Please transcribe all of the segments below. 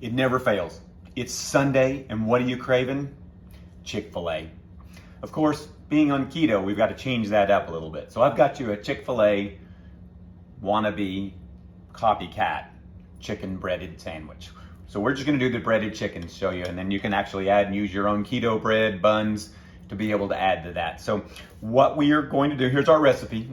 It never fails. It's Sunday, and what are you craving? Chick-fil-A. Of course, being on keto, we've got to change that up a little bit. So I've got you a Chick-fil-A wannabe copycat chicken breaded sandwich. So we're just gonna do the breaded chicken, show you, and then you can actually add and use your own keto bread, buns, to be able to add to that. So what we are going to do, here's our recipe,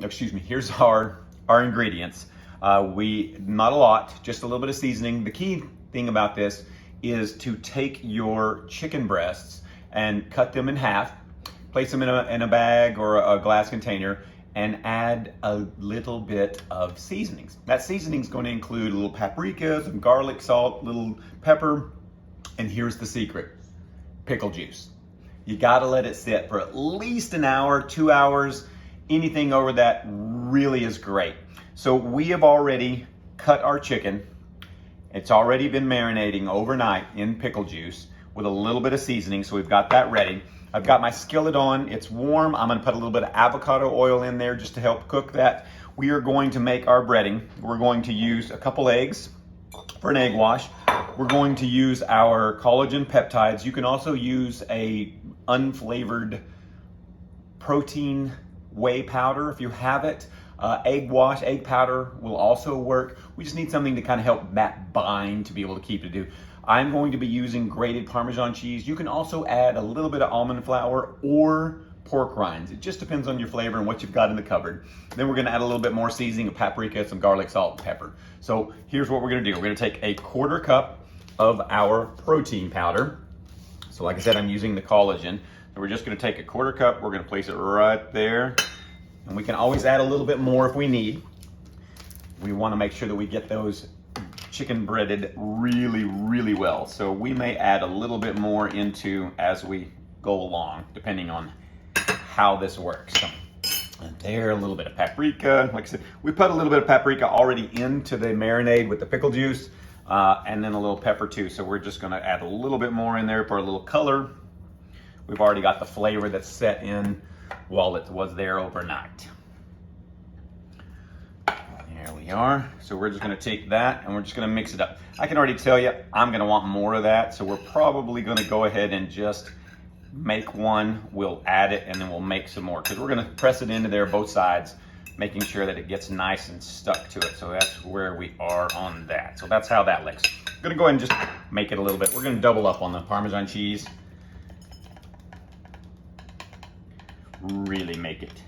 here's our ingredients. Not a lot, just a little bit of seasoning. The key thing about this is to take your chicken breasts and cut them in half, place them in a bag or a glass container, and add a little bit of seasonings. That seasoning is going to include a little paprika, some garlic, salt, little pepper, and here's the secret: pickle juice. You gotta let it sit for at least an hour, 2 hours. Anything over that really is great. So we have already cut our chicken. It's already been marinating overnight in pickle juice with a little bit of seasoning, so we've got that ready. I've got my skillet on, it's warm. I'm gonna put a little bit of avocado oil in there just to help cook that. We are going to make our breading. We're going to use a couple eggs for an egg wash. We're going to use our collagen peptides. You can also use a unflavored protein whey powder if you have it. Egg wash, egg powder will also work. We just need something to kind of help that bind to be able to keep it. I'm going to be using grated Parmesan cheese. You can also add a little bit of almond flour or pork rinds. It just depends on your flavor and what you've got in the cupboard. Then we're gonna add a little bit more seasoning of paprika, some garlic, salt, and pepper. So here's what we're gonna do. We're gonna take a 1/4 cup of our protein powder. So like I said, I'm using the collagen. So we're just gonna take a 1/4 cup, we're gonna place it right there. And we can always add a little bit more if we need. We wanna make sure that we get those chicken breaded really, really well. So we may add a little bit more into as we go along, depending on how this works. So, and there, a little bit of paprika. Like I said, we put a little bit of paprika already into the marinade with the pickle juice, and then a little pepper too. So we're just gonna add a little bit more in there for a little color. We've already got the flavor that's set in while it was there overnight. There we are. So we're just gonna take that and we're just gonna mix it up. I can already tell you, I'm gonna want more of that. So we're probably gonna go ahead and just make one. We'll add it and then we'll make some more, because we're gonna press it into there both sides, making sure that it gets nice and stuck to it. So that's where we are on that. So that's how that looks. I'm gonna go ahead and just make it a little bit. We're gonna double up on the Parmesan cheese. Really make it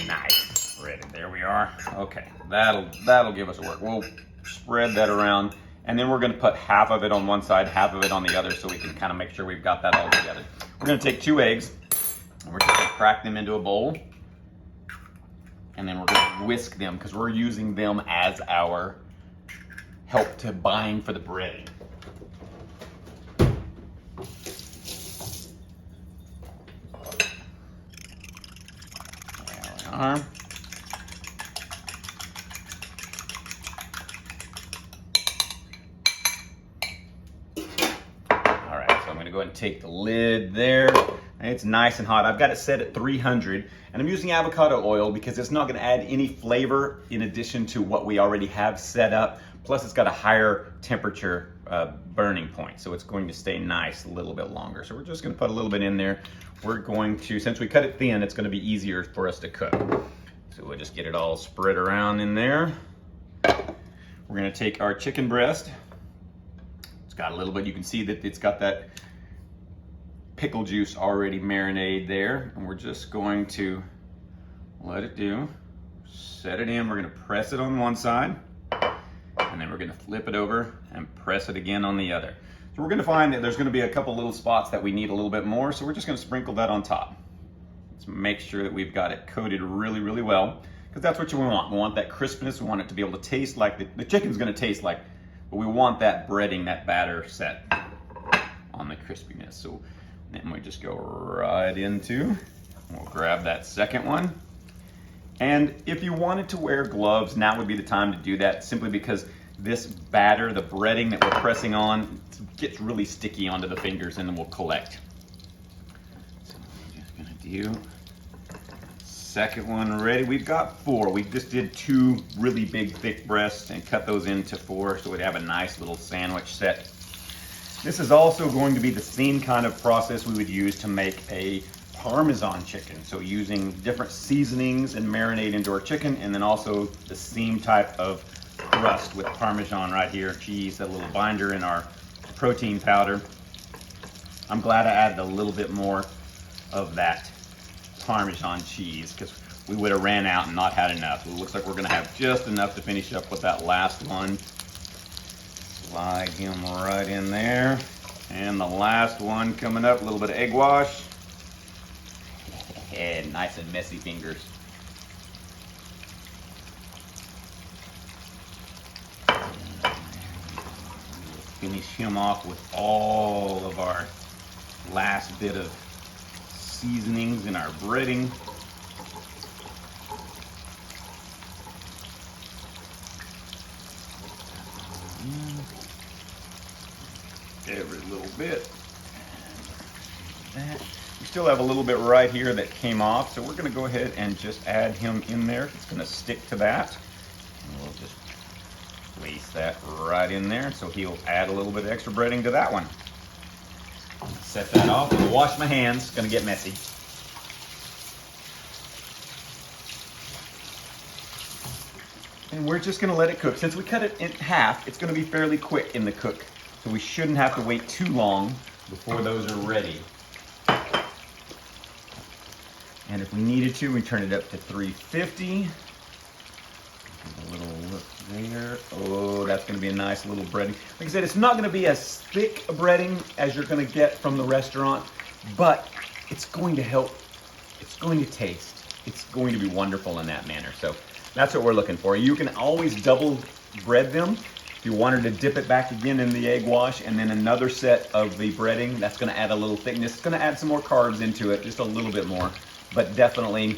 nice. Ready. There we are. Okay, that'll give us a work. We'll spread that around, and then we're going to put half of it on one side, half of it on the other, so we can kind of make sure we've got that all together. We're going to take 2 eggs, and we're just going to crack them into a bowl, and then we're going to whisk them because we're using them as our help to bind for the breading. There we are. Go ahead and take the lid there. It's nice and hot. I've got it set at 300, and I'm using avocado oil because it's not going to add any flavor in addition to what we already have set up. Plus it's got a higher temperature burning point, so it's going to stay nice a little bit longer. So we're just going to put a little bit in there. We're going to, since we cut it thin, it's going to be easier for us to cook. So we'll just get it all spread around in there. We're going to take our chicken breast. It's got a little bit, you can see that it's got that pickle juice already marinated there, and we're just going to let it do, set it in. We're going to press it on one side, and then we're going to flip it over and press it again on the other. So we're going to find that there's going to be a couple little spots that we need a little bit more, so we're just going to sprinkle that on top. Let's make sure that we've got it coated really, really well, because that's what we want. We want that crispness. We want it to be able to taste like the chicken's going to taste like, but we want that breading, that batter set on the crispiness. So then we just go right into, we'll grab that second one. And if you wanted to wear gloves, now would be the time to do that, simply because this batter, the breading that we're pressing on, gets really sticky onto the fingers and then will collect. So I'm just gonna do second one ready. We've got 4. We just did 2 really big thick breasts and cut those into 4 so we'd have a nice little sandwich set. This is also going to be the same kind of process we would use to make a Parmesan chicken. So using different seasonings and marinade into our chicken, and then also the same type of crust with Parmesan right here, cheese, a little binder in our protein powder. I'm glad I added a little bit more of that Parmesan cheese because we would have ran out and not had enough. So it looks like we're gonna have just enough to finish up with that last one. Slide him right in there. And the last one coming up, a little bit of egg wash. And nice and messy fingers. Finish him off with all of our last bit of seasonings in our breading. Every little bit. That. We still have a little bit right here that came off, so we're going to go ahead and just add him in there. It's going to stick to that. And we'll just place that right in there, so he'll add a little bit of extra breading to that one. Set that off. I'll wash my hands. It's going to get messy. And we're just going to let it cook. Since we cut it in half, it's going to be fairly quick in the cook. So we shouldn't have to wait too long before those are ready. And if we needed to, we turn it up to 350. A little look there. Oh, that's going to be a nice little breading. Like I said, it's not going to be as thick a breading as you're going to get from the restaurant, but it's going to help. It's going to taste. It's going to be wonderful in that manner. So that's what we're looking for. You can always double bread them. If you wanted to dip it back again in the egg wash and then another set of the breading, that's going to add a little thickness. It's going to add some more carbs into it, just a little bit more. But definitely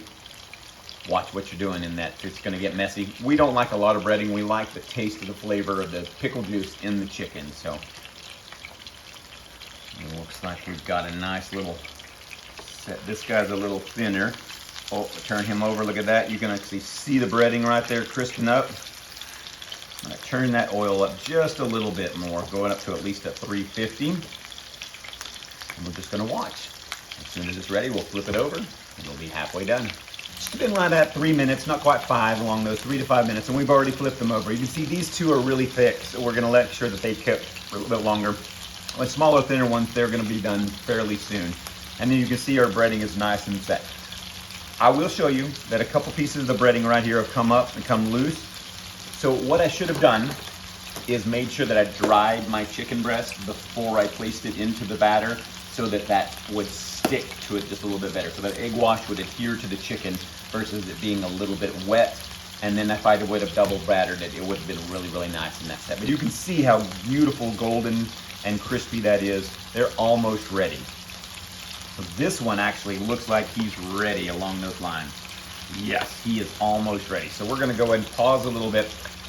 watch what you're doing in that. It's going to get messy. We don't like a lot of breading. We like the taste of the flavor of the pickle juice in the chicken. So it looks like we've got a nice little set. This guy's a little thinner. Oh, turn him over. Look at that. You can actually see the breading right there crisping up. I'm going to turn that oil up just a little bit more, going up to at least a 350. And we're just going to watch. As soon as it's ready, we'll flip it over and it'll be halfway done. It's been around at 3 minutes, not quite 5, along those 3 to 5 minutes, and we've already flipped them over. You can see these 2 are really thick, so we're going to make sure that they cook for a little bit longer. With smaller, thinner ones, they're going to be done fairly soon. And then you can see our breading is nice and set. I will show you that a couple pieces of the breading right here have come up and come loose. So what I should have done is made sure that I dried my chicken breast before I placed it into the batter so that that would stick to it just a little bit better. So that egg wash would adhere to the chicken versus it being a little bit wet. And then if I would have double battered it, it would have been really, really nice in that set. But you can see how beautiful golden and crispy that is. They're almost ready. So this one actually looks like he's ready along those lines. Yes, he is almost ready. So we're gonna go ahead and pause a little bit.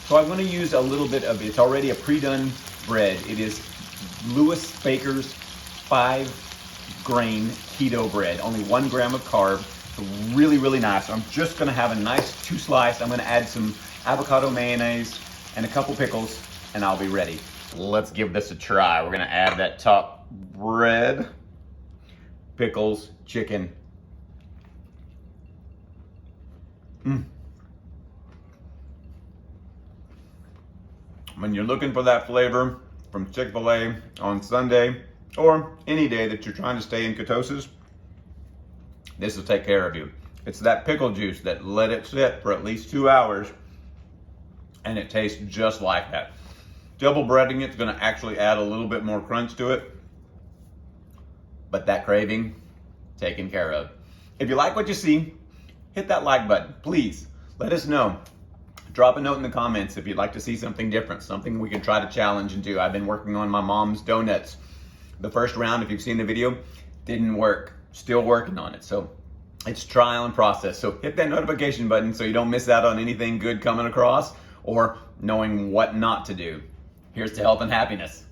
So I'm gonna use a little bit of, it's already a pre-done bread. It is Louis Baker's 5-grain keto bread, only 1 gram of carb. So really, really nice. So I'm just gonna have a nice 2 slice. I'm gonna add some avocado mayonnaise and a couple pickles and I'll be ready. Let's give this a try. We're gonna add that top bread, pickles, chicken. When you're looking for that flavor from Chick-fil-A on Sunday or any day that you're trying to stay in ketosis, this will take care of you. It's that pickle juice that let it sit for at least 2 hours and it tastes just like that. Double breading it's going to actually add a little bit more crunch to it, but that craving taken care of. If you like what you see, hit that like button. Please let us know. Drop a note in the comments if you'd like to see something different, something we can try to challenge and do. I've been working on my mom's donuts. The first round, if you've seen the video, didn't work. Still working on it. So it's trial and process. So hit that notification button so you don't miss out on anything good coming across or knowing what not to do. Here's to health and happiness.